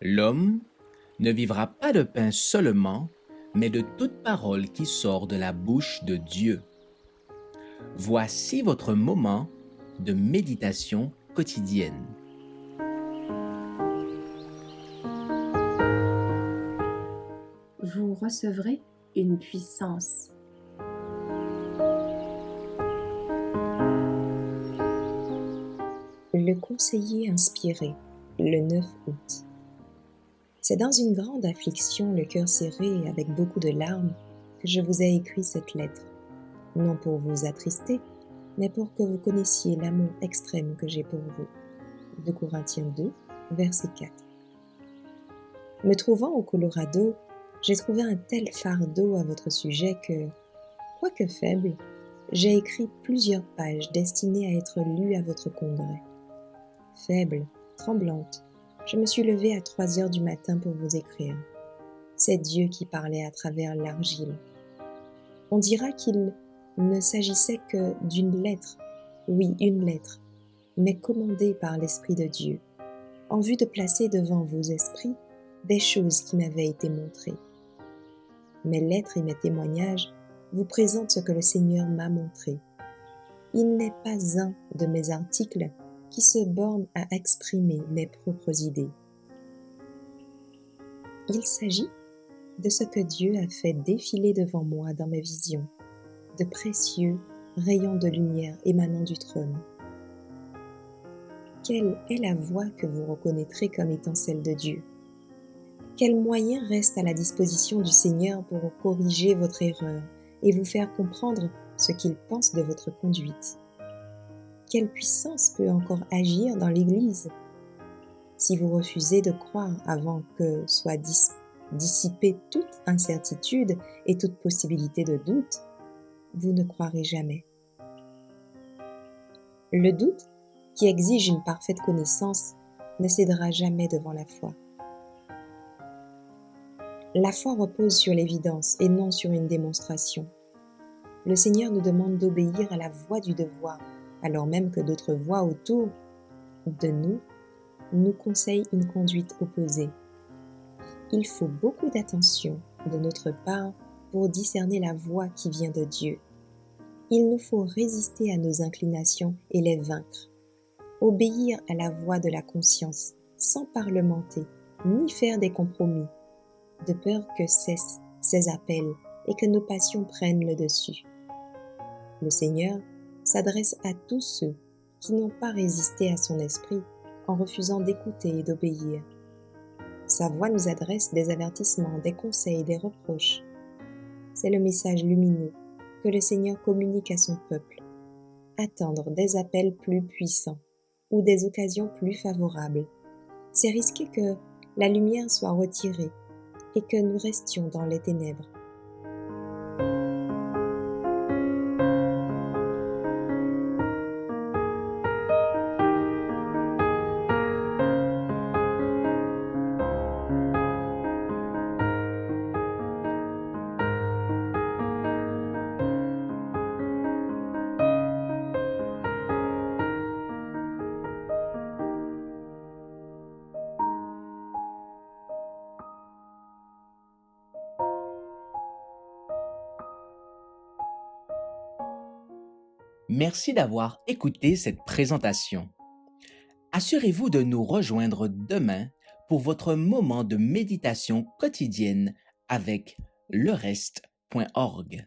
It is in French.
L'homme ne vivra pas de pain seulement, mais de toute parole qui sort de la bouche de Dieu. Voici votre moment de méditation quotidienne. Vous recevrez une puissance. Le conseiller inspiré, le 9 août. C'est dans une grande affliction, le cœur serré et avec beaucoup de larmes, que je vous ai écrit cette lettre, non pour vous attrister, mais pour que vous connaissiez l'amour extrême que j'ai pour vous. 2 Corinthiens 2, verset 4. Me trouvant au Colorado, j'ai trouvé un tel fardeau à votre sujet que, quoique faible, j'ai écrit plusieurs pages destinées à être lues à votre congrès. Faible, tremblante, je me suis levée à 3 heures du matin pour vous écrire. C'est Dieu qui parlait à travers l'argile. On dira qu'il ne s'agissait que d'une lettre, oui, une lettre, mais commandée par l'Esprit de Dieu, en vue de placer devant vos esprits des choses qui m'avaient été montrées. Mes lettres et mes témoignages vous présentent ce que le Seigneur m'a montré. Il n'est pas un de mes articles qui se borne à exprimer mes propres idées. Il s'agit de ce que Dieu a fait défiler devant moi dans mes visions, de précieux rayons de lumière émanant du trône. Quelle est la voie que vous reconnaîtrez comme étant celle de Dieu? Quels moyens restent à la disposition du Seigneur pour corriger votre erreur et vous faire comprendre ce qu'il pense de votre conduite? Quelle puissance peut encore agir dans l'Église? Si vous refusez de croire avant que soit dissipée toute incertitude et toute possibilité de doute, vous ne croirez jamais. Le doute, qui exige une parfaite connaissance, ne cédera jamais devant la foi. La foi repose sur l'évidence et non sur une démonstration. Le Seigneur nous demande d'obéir à la voix du devoir, alors même que d'autres voix autour de nous conseillent une conduite opposée. Il faut beaucoup d'attention de notre part pour discerner la voix qui vient de Dieu. Il nous faut résister à nos inclinations et les vaincre. Obéir à la voix de la conscience sans parlementer ni faire des compromis, de peur que cessent ces appels et que nos passions prennent le dessus. Le Seigneur s'adresse à tous ceux qui n'ont pas résisté à son esprit en refusant d'écouter et d'obéir. Sa voix nous adresse des avertissements, des conseils, des reproches. C'est le message lumineux que le Seigneur communique à son peuple. Attendre des appels plus puissants ou des occasions plus favorables, c'est risquer que la lumière soit retirée et que nous restions dans les ténèbres. Merci d'avoir écouté cette présentation. Assurez-vous de nous rejoindre demain pour votre moment de méditation quotidienne avec lereste.org.